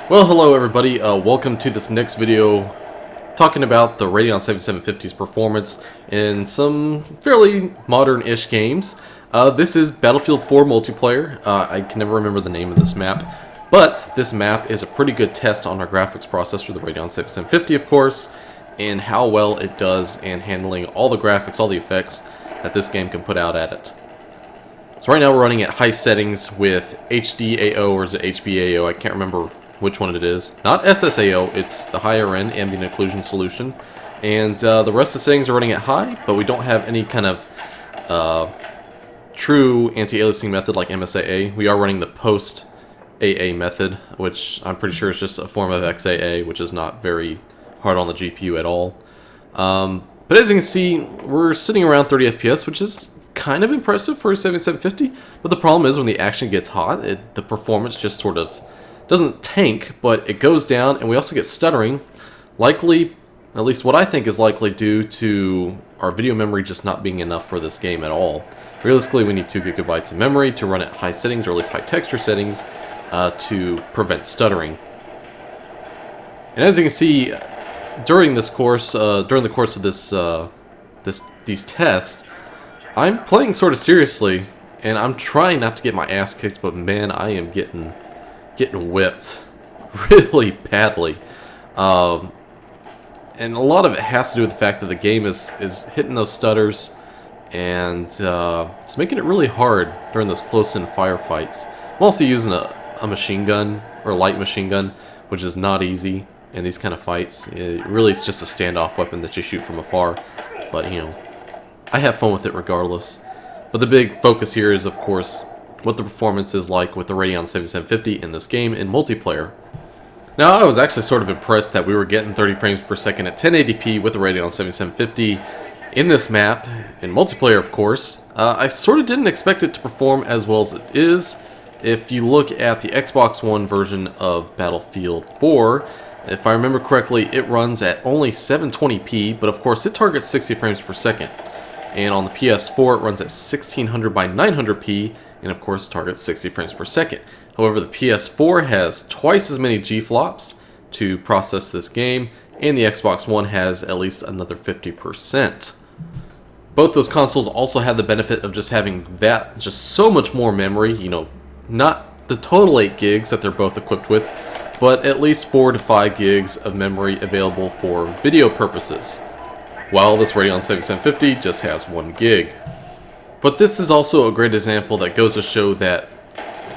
Well, hello everybody, welcome to this next video talking about the Radeon 7750's performance in some fairly modern-ish games. This is Battlefield 4 multiplayer. I can never remember the name of this map, but this map is a pretty good test on our graphics processor, the Radeon 7750 of course, and how well it does in handling all the graphics, all the effects that this game can put out at it. So right now we're running at high settings with HDAO, or is it HBAO? I can't remember which one it is. Not SSAO, it's the higher end ambient occlusion solution. And the rest of the settings are running at high, but we don't have any kind of true anti-aliasing method like MSAA. We are running the post-AA method, which I'm pretty sure is just a form of XAA, which is not very hard on the GPU at all. But as you can see, we're sitting around 30 FPS, which is kind of impressive for a 7750, but the problem is when the action gets hot, the performance just sort of doesn't tank, but it goes down, and we also get stuttering, likely, at least what I think is likely due to our video memory just not being enough for this game at all. Realistically, we need 2 gigabytes of memory to run at high settings, or at least high texture settings, to prevent stuttering. And as you can see, during the course of these tests, I'm playing sort of seriously, and I'm trying not to get my ass kicked, but man, I am getting whipped really badly. And a lot of it has to do with the fact that the game is hitting those stutters, and it's making it really hard during those close-in firefights. I'm also using a machine gun, or a light machine gun, which is not easy in these kind of fights. It's just a standoff weapon that you shoot from afar, but you know, I have fun with it regardless. But the big focus here is, of course, what the performance is like with the Radeon 7750 in this game in multiplayer. Now, I was actually sort of impressed that we were getting 30 frames per second at 1080p with the Radeon 7750 in this map, in multiplayer of course. I sort of didn't expect it to perform as well as it is. If you look at the Xbox One version of Battlefield 4, if I remember correctly, it runs at only 720p, but of course it targets 60 frames per second. And on the PS4 it runs at 1600 by 900p, and of course targets 60 frames per second. However, the PS4 has twice as many G-flops to process this game, and the Xbox One has at least another 50%. Both those consoles also have the benefit of just having just so much more memory, you know, not the total 8 gigs that they're both equipped with, but at least 4 to 5 gigs of memory available for video purposes, while this Radeon 7750 just has 1 gig. But this is also a great example that goes to show that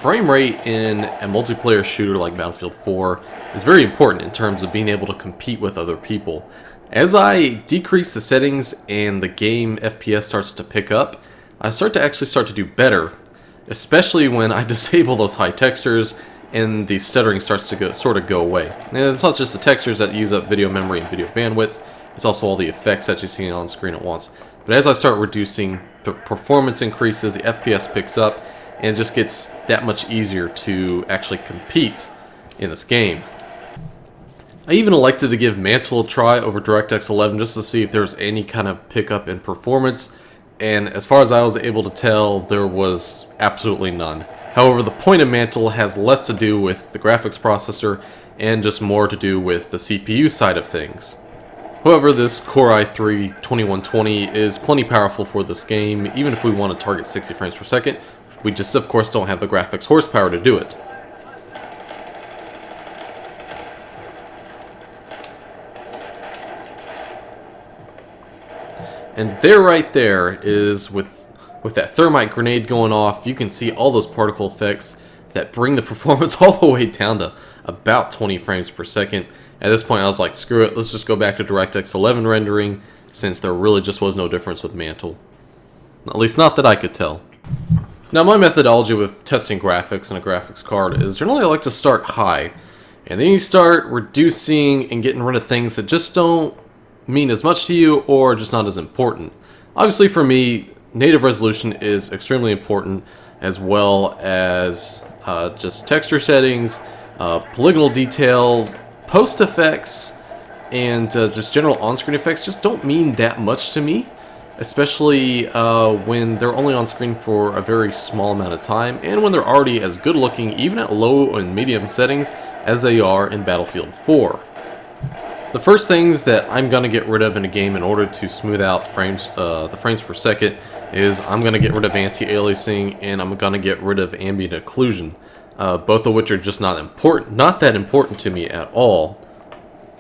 frame rate in a multiplayer shooter like Battlefield 4 is very important in terms of being able to compete with other people. As I decrease the settings and the game FPS starts to pick up, I start to do better, especially when I disable those high textures and the stuttering starts to sort of go away. And it's not just the textures that use up video memory and video bandwidth, it's also all the effects that you see on screen at once. But as I start reducing, the performance increases, the FPS picks up, and it just gets that much easier to actually compete in this game. I even elected to give Mantle a try over DirectX 11 just to see if there was any kind of pickup in performance, and as far as I was able to tell, there was absolutely none. However, the point of Mantle has less to do with the graphics processor and just more to do with the CPU side of things. However, this Core i3-2120 is plenty powerful for this game, even if we want to target 60 frames per second. We just, of course, don't have the graphics horsepower to do it. And there, right there, is with that thermite grenade going off, you can see all those particle effects that bring the performance all the way down to about 20 frames per second. At this point I was like, screw it, let's just go back to DirectX 11 rendering, since there really just was no difference with Mantle. At least not that I could tell. Now, my methodology with testing graphics on a graphics card is generally I like to start high, and then you start reducing and getting rid of things that just don't mean as much to you or just not as important. Obviously for me, native resolution is extremely important, as well as just texture settings, polygonal detail, post effects, and just general on-screen effects just don't mean that much to me. especially when they're only on screen for a very small amount of time, and when they're already as good looking even at low and medium settings as they are in Battlefield 4. The first things that I'm going to get rid of in a game in order to smooth out the frames per second is I'm going to get rid of anti-aliasing, and I'm going to get rid of ambient occlusion, both of which are just not that important to me at all.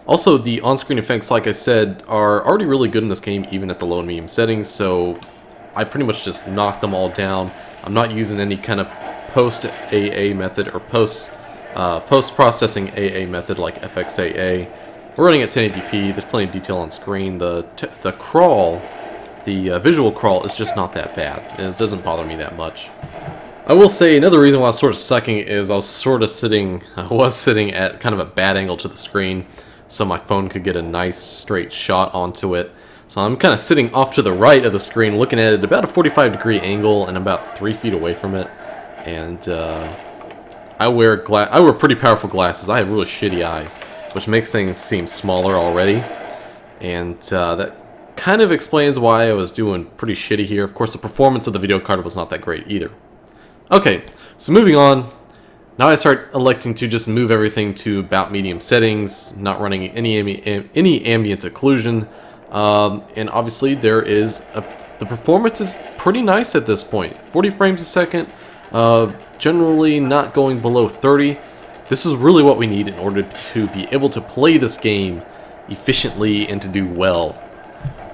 Also, the on-screen effects, like I said, are already really good in this game, even at the low and medium settings, so I pretty much just knocked them all down. I'm not using any kind of post-AA method or post-processing AA method like FXAA. We're running at 1080p, there's plenty of detail on screen. The crawl, the visual crawl is just not that bad, and it doesn't bother me that much. I will say another reason why I was sort of sucking is I was sitting at kind of a bad angle to the screen, so my phone could get a nice straight shot onto it. So I'm kind of sitting off to the right of the screen, looking at it at about a 45-degree angle and about 3 feet away from it. And I wear pretty powerful glasses. I have really shitty eyes, which makes things seem smaller already. And that kind of explains why I was doing pretty shitty here. Of course, the performance of the video card was not that great either. Okay, so moving on. Now I start electing to just move everything to about medium settings, not running any ambient occlusion, and obviously the performance is pretty nice at this point. 40 frames a second, generally not going below 30. This is really what we need in order to be able to play this game efficiently and to do well.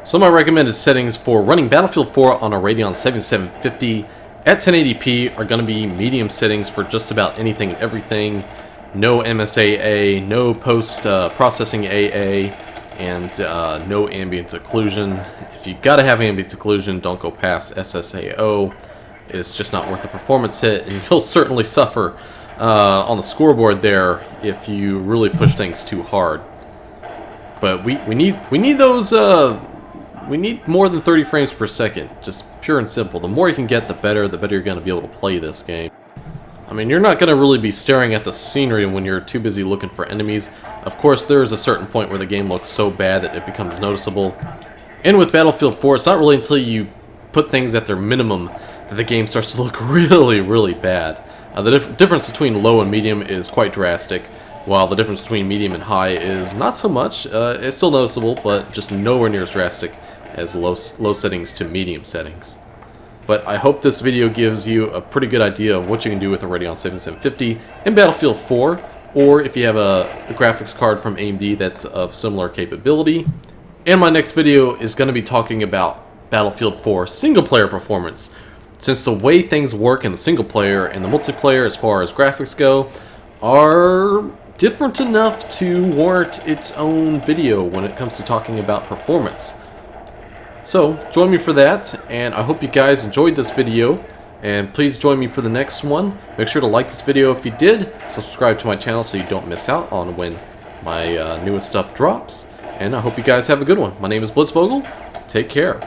So my recommended settings for running Battlefield 4 on a Radeon 7750 at 1080p are going to be medium settings for just about anything and everything. No MSAA, no post-processing AA, and no ambient occlusion. If you gotta have ambient occlusion, don't go past SSAO. It's just not worth the performance hit, and you'll certainly suffer on the scoreboard there if you really push things too hard. But we need those. We need more than 30 frames per second, just pure and simple. The more you can get, the better you're going to be able to play this game. I mean, you're not going to really be staring at the scenery when you're too busy looking for enemies. Of course, there is a certain point where the game looks so bad that it becomes noticeable. And with Battlefield 4, it's not really until you put things at their minimum that the game starts to look really, really bad. The difference between low and medium is quite drastic, while the difference between medium and high is not so much. It's still noticeable, but just nowhere near as drastic as low settings to medium settings. But I hope this video gives you a pretty good idea of what you can do with a Radeon 7750 in Battlefield 4, or if you have a graphics card from AMD that's of similar capability. And my next video is going to be talking about Battlefield 4 single-player performance, since the way things work in the single-player and the multiplayer as far as graphics go are different enough to warrant its own video when it comes to talking about performance. So, join me for that, and I hope you guys enjoyed this video, and please join me for the next one. Make sure to like this video if you did, subscribe to my channel so you don't miss out on when my newest stuff drops, and I hope you guys have a good one. My name is Blitzvogel. Take care.